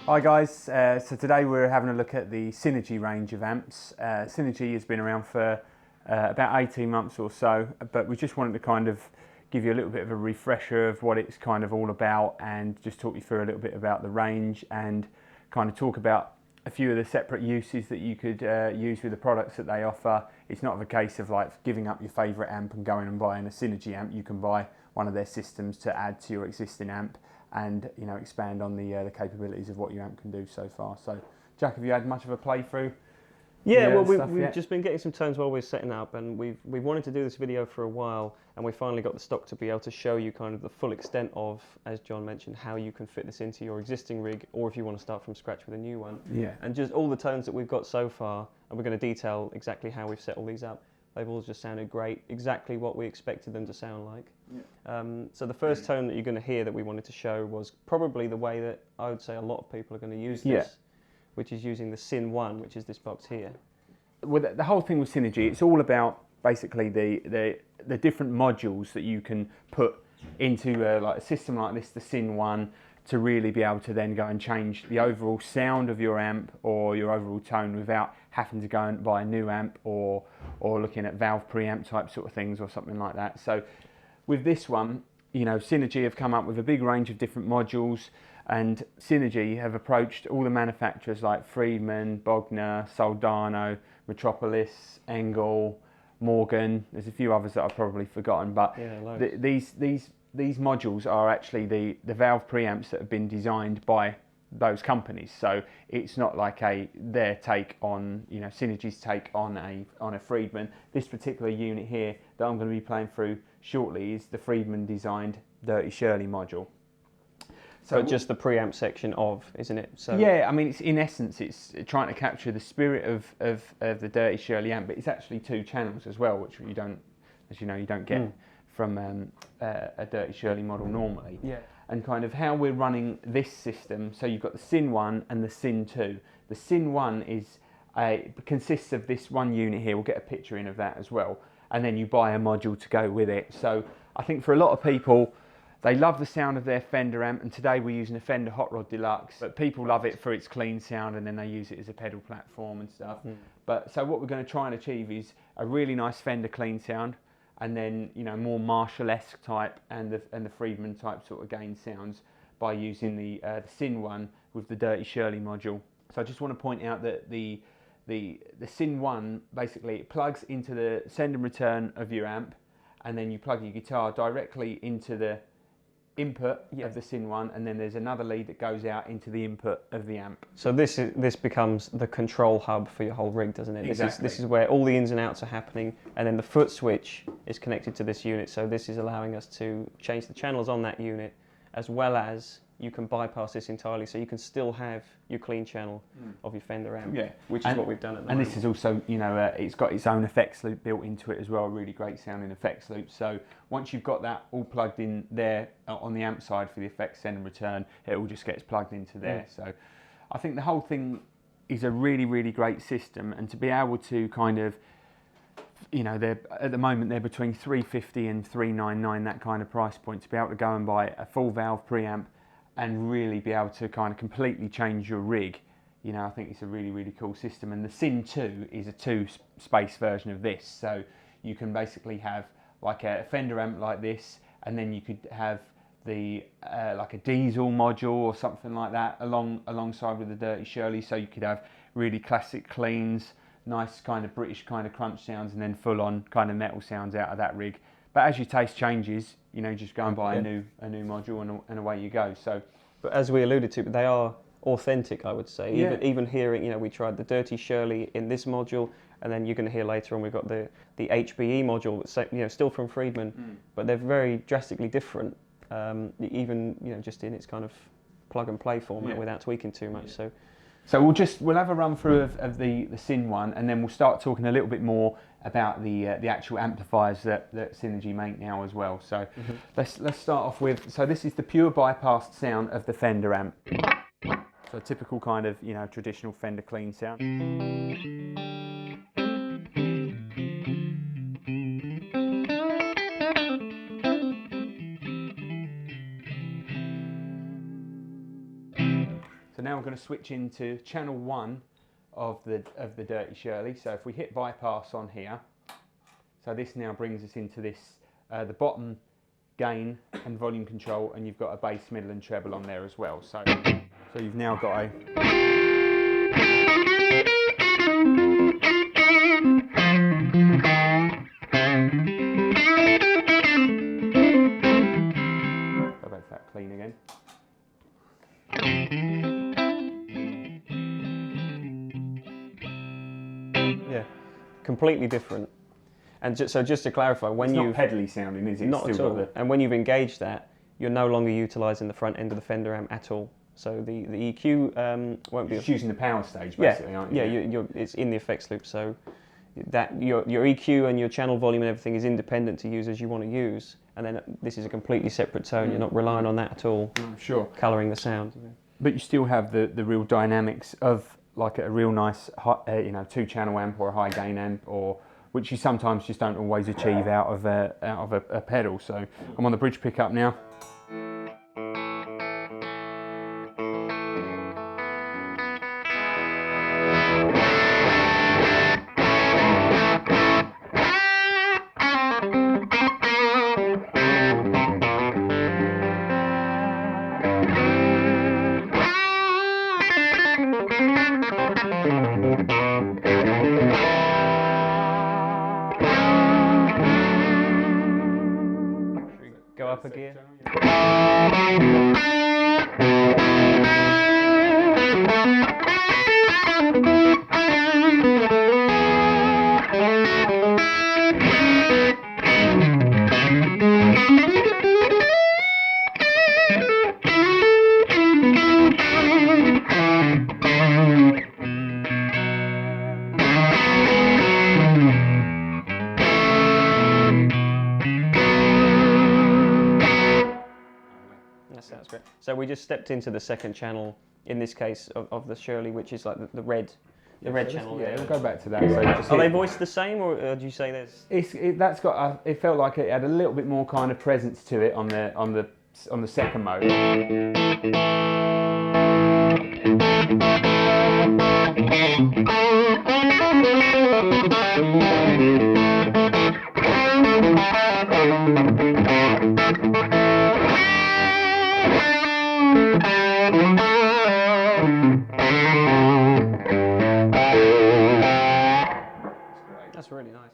Hi guys, so today we're having a look at the Synergy range of amps. Synergy has been around for about 18 months or so, but we just wanted to kind of give you a little bit of a refresher of what it's kind of all about and just talk you through a little bit about the range and kind of talk about a few of the separate uses that you could use with the products that they offer. It's not a case of like giving up your favourite amp and going and buying a Synergy amp. You can buy one of their systems to add to your existing amp and expand on the capabilities of what your amp can do so far. So Jack, have you had much of a playthrough? Yeah, well we've just been getting some tones while we're setting up, and we've wanted to do this video for a while, and we finally got the stock to be able to show you kind of the full extent of, as John mentioned, how you can fit this into your existing rig, or if you want to start from scratch with a new one. Yeah. And just all the tones that we've got so far, and we're going to detail exactly how we've set all these up. They've all just sounded great, exactly what we expected them to sound like. Yeah. So the first tone that you're going to hear that we wanted to show was probably the way that I would say a lot of people are going to use this, which is using the Syn 1, which is this box here. Well, the whole thing with Synergy, it's all about basically the different modules that you can put into like a system like this, the Syn 1, to really be able to then go and change the overall sound of your amp or your overall tone without having to go and buy a new amp or looking at valve preamp type sort of things or something like that. So with this one, Synergy have come up with a big range of different modules, and Synergy have approached all the manufacturers like Friedman, Bogner, Soldano, Metropolis, Engel, Morgan. There's a few others that I've probably forgotten, but these modules are actually the valve preamps that have been designed by those companies. So it's not like their take on, Synergy's take on a Friedman. This particular unit here that I'm going to be playing through shortly is the Friedman designed Dirty Shirley module. So just the preamp section of, isn't it? So yeah, I mean, it's in essence, it's trying to capture the spirit of the Dirty Shirley amp, but it's actually 2 channels as well, which you don't, as you know, you don't get from a Dirty Shirley model normally. Yeah. And kind of how we're running this system, so you've got the Syn 1 and the Syn 2. The Syn 1 consists of this one unit here. We'll get a picture in of that as well. And then you buy a module to go with it. So I think for a lot of people, they love the sound of their Fender amp, and today we're using a Fender Hot Rod Deluxe, but people love it for its clean sound, and then they use it as a pedal platform and stuff. But so what we're going to try and achieve is a really nice Fender clean sound, and then more Marshall-esque type and the Friedman type sort of gain sounds by using the Syn 1 with the Dirty Shirley module. So I just want to point out that the Syn 1 basically it plugs into the send and return of your amp, and then you plug your guitar directly into the input of the Syn 1, and then there's another lead that goes out into the input of the amp. So this becomes the control hub for your whole rig, doesn't it? Exactly. This is where all the ins and outs are happening, and then the foot switch is connected to this unit, so this is allowing us to change the channels on that unit, as well as you can bypass this entirely, so you can still have your clean channel of your Fender amp, which is what we've done at the moment. And this is also, it's got its own effects loop built into it as well, a really great sounding effects loop. So once you've got that all plugged in there on the amp side for the effects send and return, it all just gets plugged into there. So I think the whole thing is a really, really great system, and to be able to kind of, they're at the moment they're between $350 and $399, that kind of price point, to be able to go and buy a full valve preamp and really be able to kind of completely change your rig. I think it's a really, really cool system. And the Syn 2 is a 2-space version of this, so you can basically have like a Fender amp like this, and then you could have the like a diesel module or something like that alongside with the Dirty Shirley, so you could have really classic cleans, nice kind of British kind of crunch sounds, and then full on kind of metal sounds out of that rig. But as your taste changes, just go and buy a new module and away you go. So, but as we alluded to, they are authentic, I would say. Yeah. Even hearing, we tried the Dirty Shirley in this module, and then you're going to hear later on we've got the HBE module that's still from Friedman, but they're very drastically different. Even just in its kind of plug and play format without tweaking too much. So we'll have a run through of the Syn 1, and then we'll start talking a little bit more about the actual amplifiers that Synergy make now as well. So let's start off with, so this is the pure bypassed sound of the Fender amp. So a typical kind of traditional Fender clean sound. now we're going to switch into channel 1 of the Dirty Shirley. So if we hit bypass on here, so this now brings us into this the bottom gain and volume control, and you've got a bass, middle and treble on there as well. So you've now got a go back to that clean again. Yeah, completely different. And so just to clarify, when it's you not pedally sounding, is it? not It's at still all. got And when you've engaged that, you're no longer utilising the front end of the Fender amp at all. So the EQ won't be just using the power stage, yeah, basically, aren't you? yeah. It's in the effects loop, so that your EQ and your channel volume and everything is independent to use as you want to use. And then this is a completely separate tone. You're not relying on that at all. Sure. Colouring the sound. But you still have the real dynamics of like a real nice, you know, 2-channel amp or a high gain amp, or which you sometimes just don't always achieve out of a pedal. So I'm on the bridge pickup now. Go up a gear. That sounds great. So we just stepped into the second channel, in this case, of the Shirley, which is like the red channel. Yeah, we'll go back to that. So just Are they voiced the same, or do you say there's? That's got. It felt like it had a little bit more kind of presence to it on the second mode. That's really nice.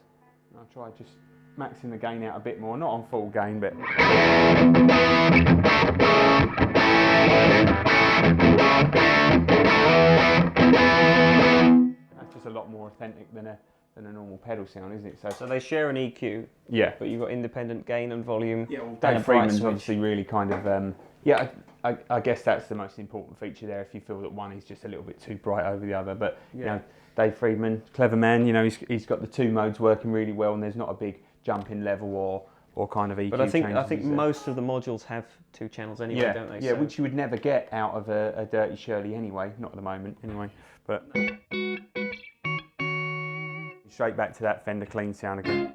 I'll try just maxing the gain out a bit more, not on full gain, but that's just a lot more authentic than a normal pedal sound, isn't it? So they share an EQ, yeah, but you've got independent gain and volume. Yeah, well, and a Dave bright Freeman's switch. obviously really kind of yeah. I guess that's the most important feature there. If you feel that one is just a little bit too bright over the other, but you know, Dave Freeman, clever man. You know, he's got the 2 modes working really well, and there's not a big jump in level or kind of EQ. But I think changes, most of the modules have 2 channels anyway, yeah, don't they? yeah, So which you would never get out of a Dirty Shirley anyway. Not at the moment, anyway. But straight back to that Fender clean sound again.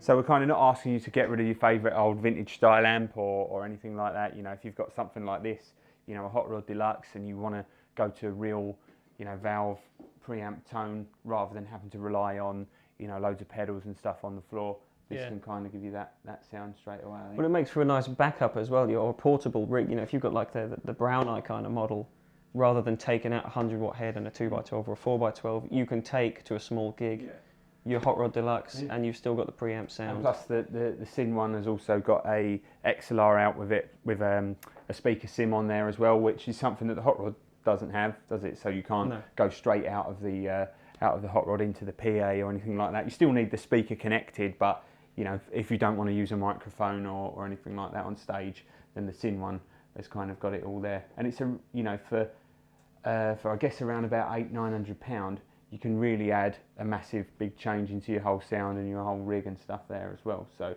So we're kind of not asking you to get rid of your favourite old vintage style amp or anything like that. You know, if you've got something like this, you know, a Hot Rod Deluxe, and you want to go to a real, you know, valve preamp tone rather than having to rely on, you know, loads of pedals and stuff on the floor, this can kind of give you that sound straight away, I think. Well, it makes for a nice backup as well. Your portable rig, you know, if you've got like the Brown Eye kind of model, rather than taking out a 100-watt head and a 2x12 or a 4x12, you can take to a small gig your Hot Rod Deluxe, and you've still got the preamp sound. And plus the Syn one has also got a XLR out with it, with a speaker sim on there as well, which is something that the Hot Rod doesn't have, does it? So you can't go straight out of the Hot Rod into the PA or anything like that. You still need the speaker connected, but you know, if you don't want to use a microphone or anything like that on stage, then the Syn one has kind of got it all there. And it's for I guess around about £800-900, you can really add a massive big change into your whole sound and your whole rig and stuff there as well. So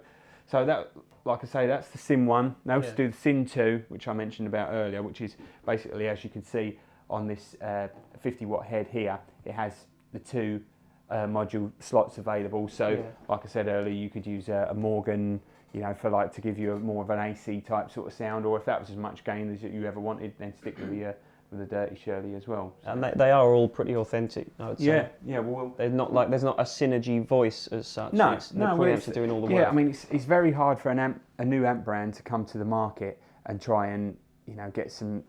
that, like I say, that's the Syn 1. Now let's do the Syn 2, which I mentioned about earlier, which is basically, as you can see on this 50-watt head here, it has the 2 module slots available. So, like I said earlier, you could use a Morgan, you know, for like to give you more of an AC type sort of sound, or if that was as much gain as you ever wanted, then stick with the Dirty Shirley as well. So. And they are all pretty authentic, I would say. Yeah. Well, they're not like there's not a Synergy voice as such. No, the preamps are doing all the work. Yeah, I mean, it's very hard for a new amp brand to come to the market and try and get some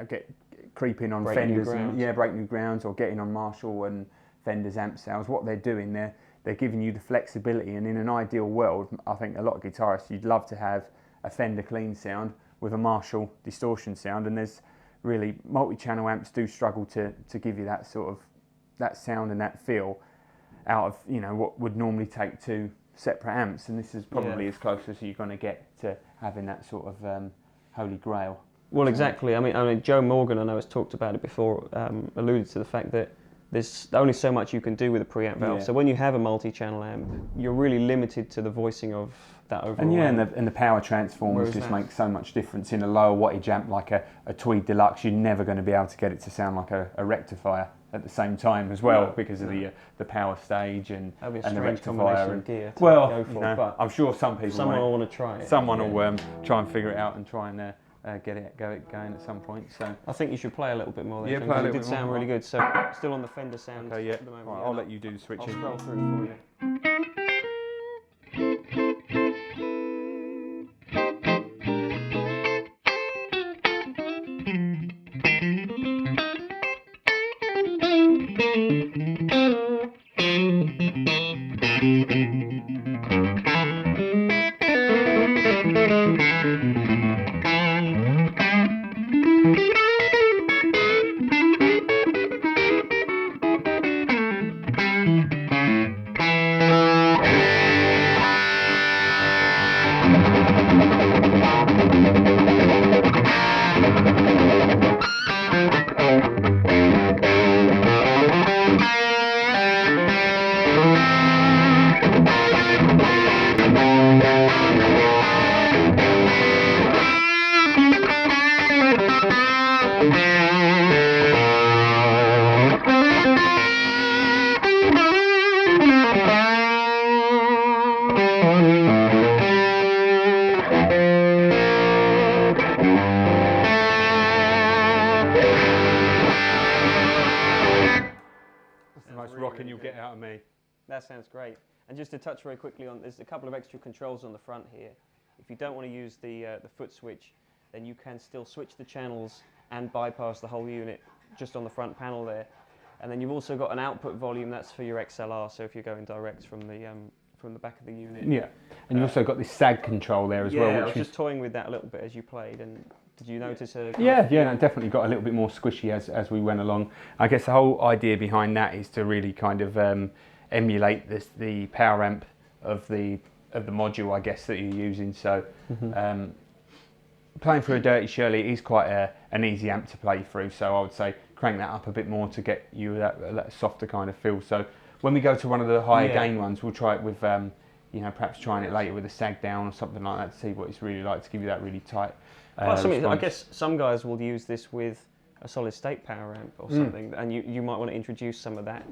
get creeping on Fenders and break new grounds, or getting on Marshall and Fenders amp sales. What they're doing, they're giving you the flexibility, and in an ideal world, I think a lot of guitarists, you'd love to have a Fender clean sound with a Marshall distortion sound, and there's really multi-channel amps do struggle to give you that sort of that sound and that feel out of what would normally take two separate amps, and this is probably as close as you're going to get to having that sort of holy grail. Well, exactly. I mean, Joe Morgan, I know has talked about it before, alluded to the fact that there's only so much you can do with a preamp valve. Yeah. So when you have a multi-channel amp, you're really limited to the voicing of that overall. And the power transformers just make so much difference. In a lower wattage amp like a Tweed Deluxe, you're never going to be able to get it to sound like a rectifier at the same time as well, because of the power stage and the rectifier and gear. I'm sure someone will want to try it. Someone will try and figure it out and try and get it going at some point. So I think you should play a little bit more. Play a little bit more. It did sound really good. So still on the Fender sound. Okay, at the moment. Right, I'll let you do the switching. I'll scroll through for you. You'll get out of me. That sounds great. And just to touch very quickly on, there's a couple of extra controls on the front here. If you don't want to use the foot switch, then you can still switch the channels and bypass the whole unit just on the front panel there. And then you've also got an output volume, that's for your XLR, so if you're going direct from the back of the unit. Yeah, and you've also got this sag control there as well. Yeah, I was just toying with that a little bit as you played, and did you notice a... Yeah, no, definitely got a little bit more squishy as we went along. I guess the whole idea behind that is to really kind of emulate the power amp of the module, I guess, that you're using. So playing through a Dirty Shirley is quite an easy amp to play through, so I would say crank that up a bit more to get you that softer kind of feel. So when we go to one of the higher gain ones, we'll try it with perhaps trying it later with a sag down or something like that to see what it's really like, to give you that really tight I guess some guys will use this with a solid state power amp or something, and you might want to introduce some of that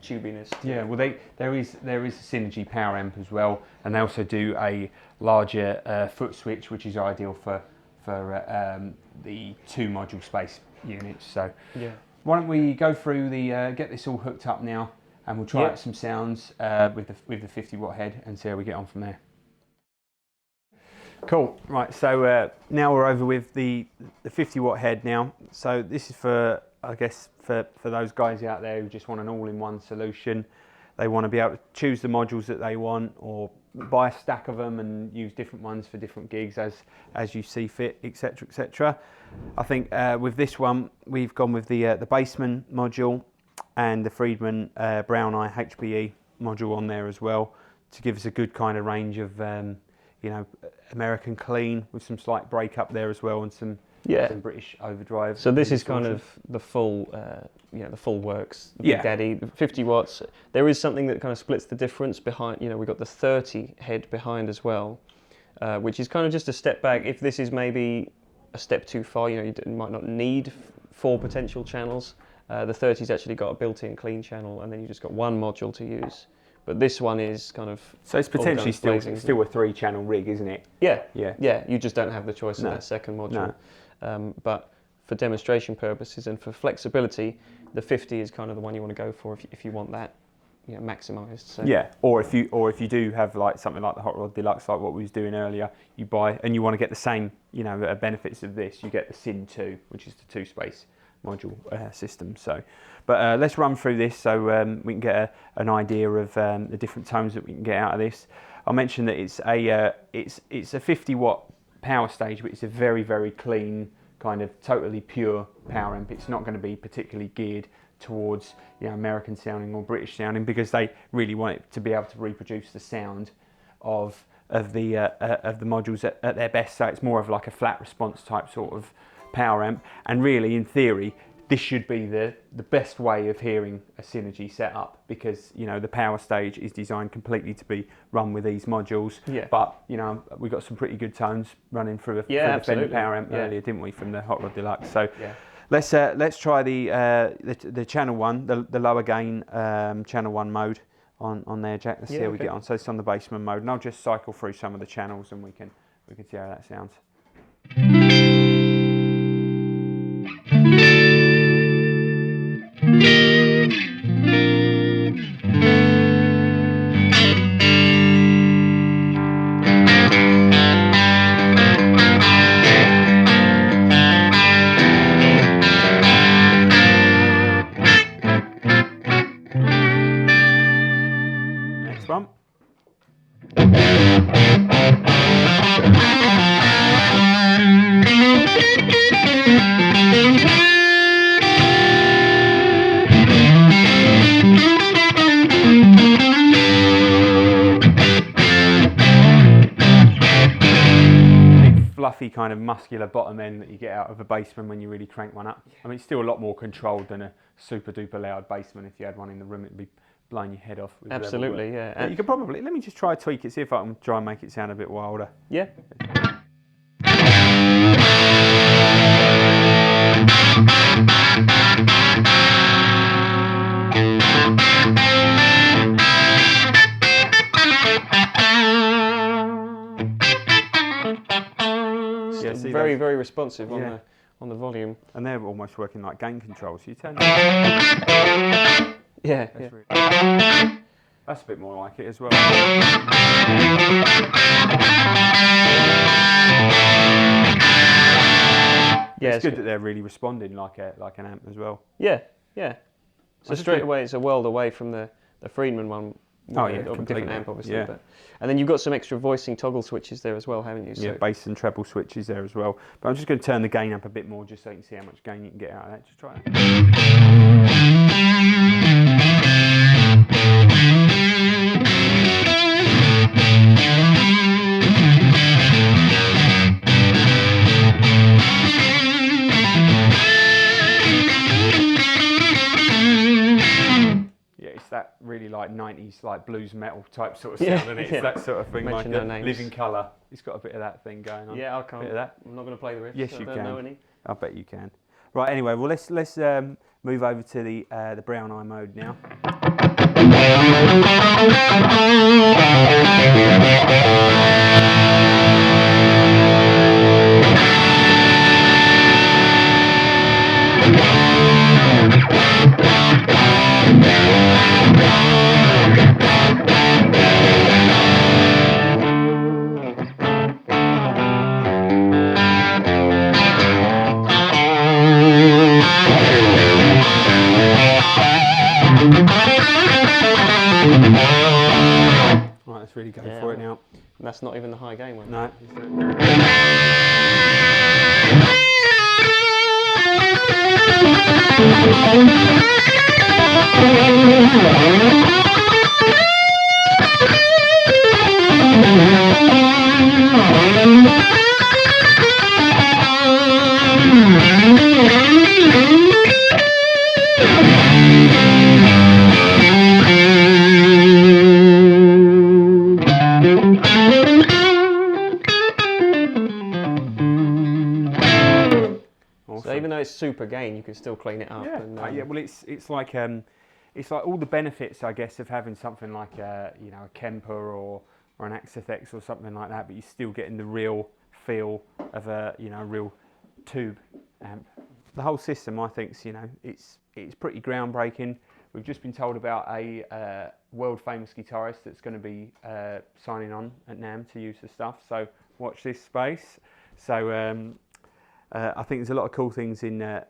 tubiness. Yeah, well there is a Synergy power amp as well, and they also do a larger foot switch, which is ideal for the 2 module space units. So why don't we go through get this all hooked up now, and we'll try out some sounds with the 50 watt head and see how we get on from there. Cool, right, so now we're over with the 50 watt head now. So this is for those guys out there who just want an all-in-one solution. They want to be able to choose the modules that they want, or buy a stack of them and use different ones for different gigs as you see fit, etc, etc. I think with this one we've gone with the Bassman module and the Friedman Brown Eye HPE module on there as well, to give us a good kind of range of American clean with some slight break up there as well, and some British overdrive. So this is kind of the full, the full works. The Big Daddy, 50 watts. There is something that kind of splits the difference behind. We've got the 30 head behind as well, which is kind of just a step back. If this is maybe a step too far, you might not need 4 potential channels. The 30's actually got a built-in clean channel, and then you just got one module to use. But this one is kind of... So it's potentially still a 3-channel rig, isn't it? Yeah, yeah, yeah. You just don't have the choice of that second module. No. But for demonstration purposes and for flexibility, the 50 is kind of the one you want to go for if you want that, you know, maximised. So. Yeah, or if you do have like something like the Hot Rod Deluxe, like what we was doing earlier, you buy and you want to get the same, you know, benefits of this. You get the Syn 2, which is the 2-space module system. So, but let's run through this so we can get an idea of the different tones that we can get out of this. I mentioned that it's a 50-watt power stage, but it's a very, very clean, kind of totally pure power amp. It's not going to be particularly geared towards, you know, American sounding or British sounding, because they really want it to be able to reproduce the sound of the modules at their best. So it's more of like a flat response type sort of power amp, and really in theory this should be the best way of hearing a Synergy setup, because, you know, the power stage is designed completely to be run with these modules. Yeah. But, you know, we got some pretty good tones running through the Fender power amp earlier, didn't we, from the Hot Rod Deluxe? So let's try the channel 1, the lower gain channel 1 mode on there, Jack. Let's see how we get on. So it's on the Bassman mode, and I'll just cycle through some of the channels and we can see how that sounds. Next one. Fluffy kind of muscular bottom end that you get out of a Bassman when you really crank one up. I mean, it's still a lot more controlled than a super duper loud Bassman. If you had one in the room, it'd be blowing your head off. Absolutely, yeah. But you could probably, let me just try to tweak it, see if I can try and make it sound a bit wilder. Yeah. Very, very responsive on the volume. And they're almost working like gain controls. So you turn. That's a bit more like it as well. Yeah, it's good that they're really responding like an amp as well. Yeah, yeah. So straight away, it's a world away from the Friedman one. Oh yeah, a different amp, obviously. Yeah. And then you've got some extra voicing toggle switches there as well, haven't you? So yeah, bass and treble switches there as well. But I'm just going to turn the gain up a bit more just so you can see how much gain you can get out of that. Just try that really like 90s like blues metal type sort of sound, isn't it? It's that sort of thing, like Living Colour. It's got a bit of that thing going on. Yeah, I can't. Bit of that. I'm not going to play the riffs. Yes, so you I can. don't know any. I bet you can. Right. Anyway, well let's move over to the brown eye mode now. Right, let's really go for it now. And that's not even the high gain one. No. it's super gain, you can still clean it up. Yeah, And, yeah. Well, it's like all the benefits, I guess, of having something like a a Kemper or an Axifex or something like that, but you're still getting the real feel of a real tube amp. The whole system, I think, it's pretty groundbreaking. We've just been told about a world famous guitarist that's going to be signing on at NAMM to use the stuff. So watch this space. So I think there's a lot of cool things in the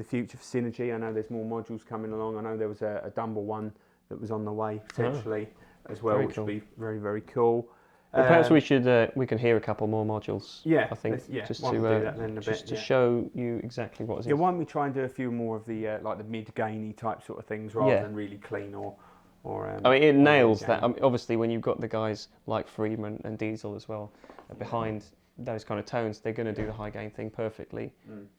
future for Synergy. I know there's more modules coming along. I know there was a Dumble one that was on the way potentially as well, which would be very, very cool. Well, perhaps we can hear a couple more modules. Yeah, I think just to do that then a just bit, to show you exactly what is. Yeah, why don't we try and do a few more of the like the mid-gainy type sort of things rather than really clean or. I mean, it nails that. I mean, obviously, when you've got the guys like Friedman and Diesel as well behind those kind of tones, they're going to do the high gain thing perfectly.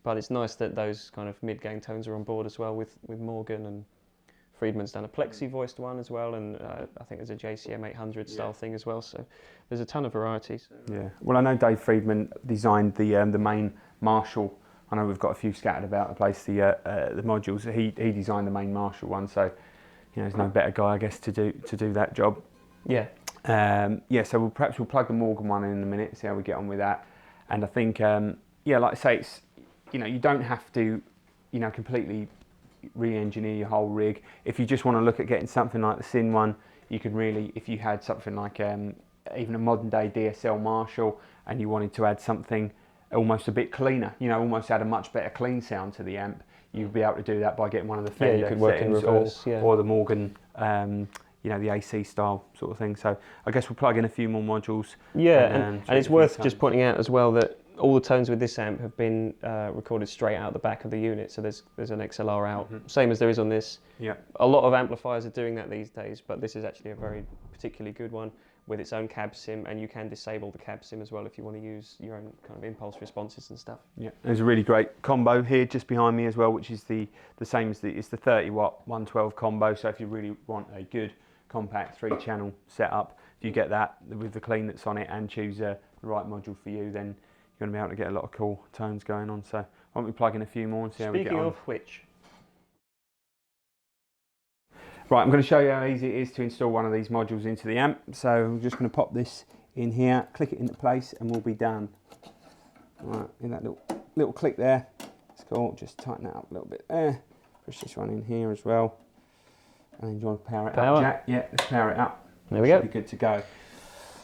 But it's nice that those kind of mid-gain tones are on board as well with Morgan, and Friedman's done a plexi voiced one as well, and I think there's a JCM 800 style thing as well. So there's a ton of variety. So. Yeah. Well, I know Dave Friedman designed the main Marshall. I know we've got a few scattered about the place. The modules. He designed the main Marshall one. So there's no better guy, I guess, to do that job. Yeah. So perhaps we'll plug the Morgan one in a minute, see how we get on with that. And I think, like I say, it's you don't have to, completely re-engineer your whole rig. If you just want to look at getting something like the Syn one, you can really, if you had something like even a modern day DSL Marshall, and you wanted to add something almost a bit cleaner, almost add a much better clean sound to the amp, you'd be able to do that by getting one of the Fender you could work in reverse, or the Morgan. The AC style sort of thing. So I guess we'll plug in a few more modules. Yeah, and it's worth just pointing out as well that all the tones with this amp have been recorded straight out the back of the unit. So there's an XLR out, same as there is on this. Yeah. A lot of amplifiers are doing that these days, but this is actually a very particularly good one with its own cab sim, and you can disable the cab sim as well if you want to use your own kind of impulse responses and stuff. Yeah, there's a really great combo here just behind me as well, which is the same as it's the 30 watt 112 combo. So if you really want a good compact 3-channel setup, if you get that with the clean that's on it and choose the right module for you, then you're going to be able to get a lot of cool tones going on. So why don't we plug in a few more and see how we get on. Speaking of which. Right, I'm going to show you how easy it is to install one of these modules into the amp. So I'm just going to pop this in here, click it into place, and we'll be done. Right, in that little click there. It's cool, just tighten that up a little bit there. Push this one in here as well. And then do you want to power it up, Jack? Yeah, let's power it up. There we go. Should be good to go.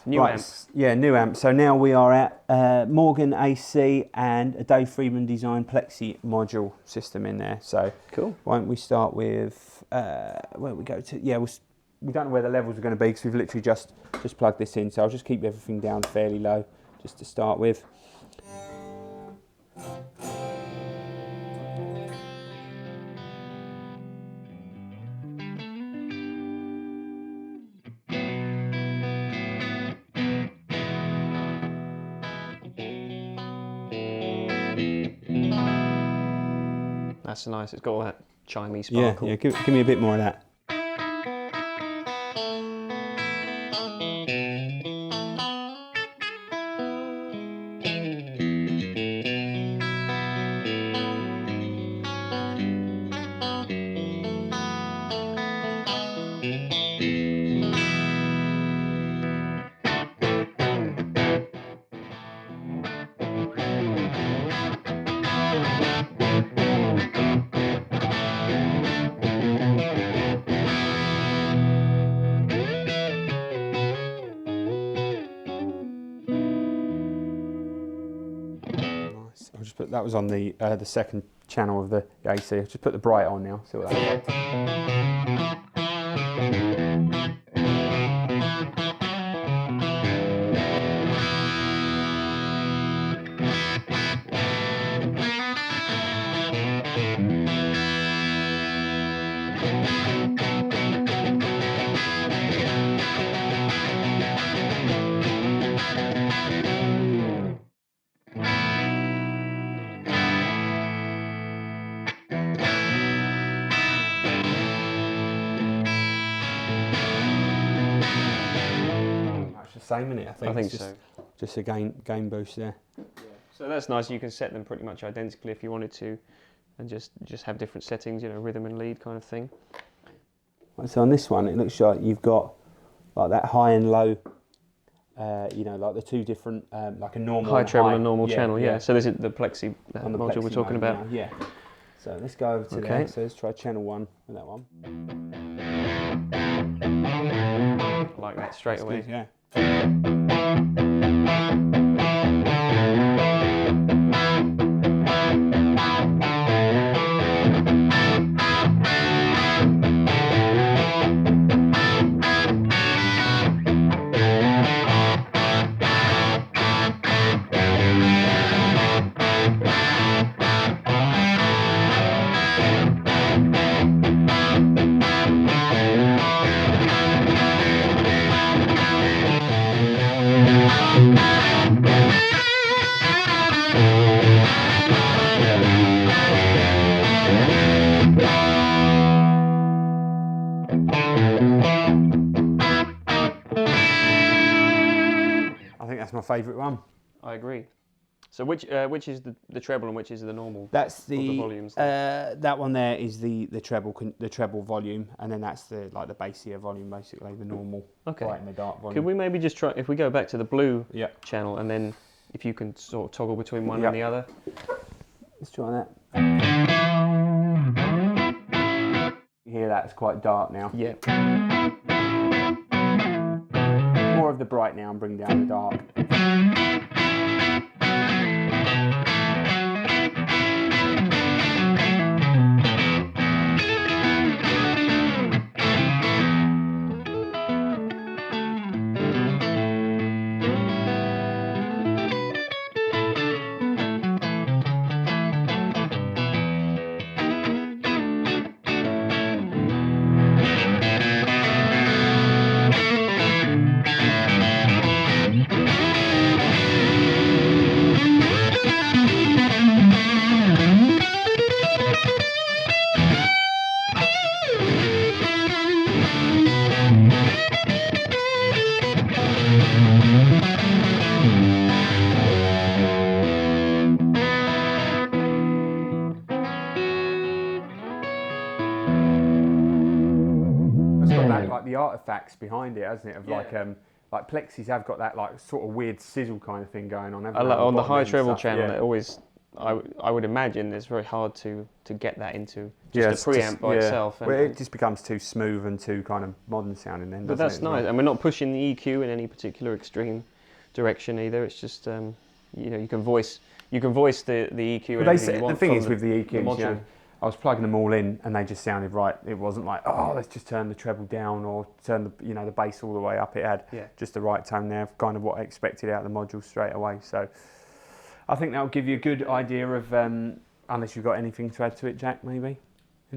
New amp. Yeah, new amp. So now we are at Morgan AC and a Dave Friedman design plexi module system in there. So cool. Why don't we start with where we go to? Yeah, we don't know where the levels are going to be because we've literally just plugged this in. So I'll just keep everything down fairly low just to start with. That's nice. It's got all that chimey sparkle. Yeah. Give me a bit more of that. I'll just put that was on the second channel of the AC. I'll just put the bright on now. See what that does. Same in it, I think so. Just a gain boost there. Yeah. So that's nice. You can set them pretty much identically if you wanted to. and just have different settings, you know, rhythm and lead kind of thing. So on this one, it looks like you've got like that high and low, you know, like the two different, like a normal high treble and normal channel, yeah. So this is the plexi On the module plexi we're talking mode about. now, yeah. So let's go over to there. So let's try channel 1 with that one. I like that straight away. Good, yeah. I think that's my favourite one. I agree. So which is the treble and which is the normal? That's the volumes. That one there is the treble volume, and then that's the like the bassier volume, basically the normal bright and the dark volume. Could we maybe just try, if we go back to the blue Yeah. channel, and then if you can sort of toggle between one and the other. Let's try that. You hear that? It's quite dark now. Yeah. More of the bright now and bring down the dark. It's got that, like the artifacts behind it, hasn't it? Of like Plexis have got that like sort of weird sizzle kind of thing going on. On the high treble channel, it always, I would imagine it's very hard to get that into just a preamp by itself. Well, it just becomes too smooth and too kind of modern sounding then. But that's nice, and we're not pushing the EQ in any particular extreme direction either. It's just you know, you can voice the EQ. Well, the thing is with the EQs, you know, I was plugging them all in and they just sounded right. It wasn't like, oh, let's just turn the treble down or turn the, you know, the bass all the way up. It had just the right tone there, kind of what I expected out of the module straight away. So I think that'll give you a good idea of, unless you've got anything to add to it, Jack, maybe?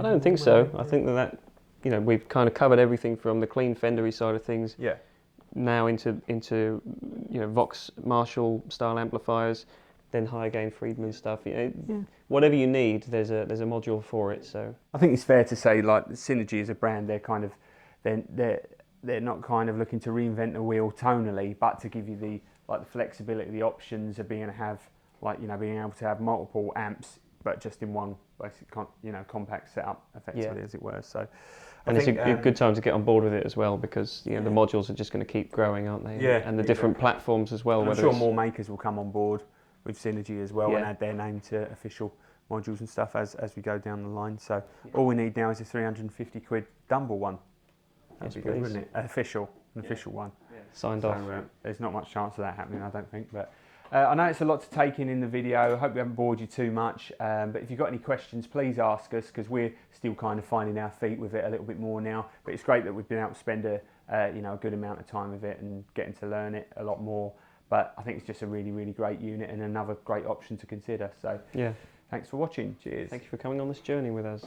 I don't think so. I think that, you know, we've kind of covered everything from the clean Fendery side of things. Yeah. Now into you know, Vox Marshall style amplifiers, then high gain Friedman stuff. You know, whatever you need, there's a module for it. So I think it's fair to say, like, Synergy as a brand, they're kind of they're not kind of looking to reinvent the wheel tonally, but to give you the flexibility, the options of being able to have, like, you know, being able to have multiple amps, but just in one basic, you know, compact setup, effectively, as it were. So, and it's a good time to get on board with it as well, because you know the modules are just going to keep growing, aren't they? Yeah, and the different platforms as well. I'm sure more makers will come on board with Synergy as well and add their name to official modules and stuff as we go down the line. So all we need now is a 350 quid Dumble one. That'd be good, wouldn't it? An official one. Yeah. Signed off. There's not much chance of that happening, I don't think. But I know it's a lot to take in the video. I hope we haven't bored you too much. But if you've got any questions, please ask us, because we're still kind of finding our feet with it a little bit more now. But it's great that we've been able to spend a good amount of time with it and getting to learn it a lot more. But I think it's just a really, really great unit and another great option to consider. So thanks for watching. Cheers. Thank you for coming on this journey with us.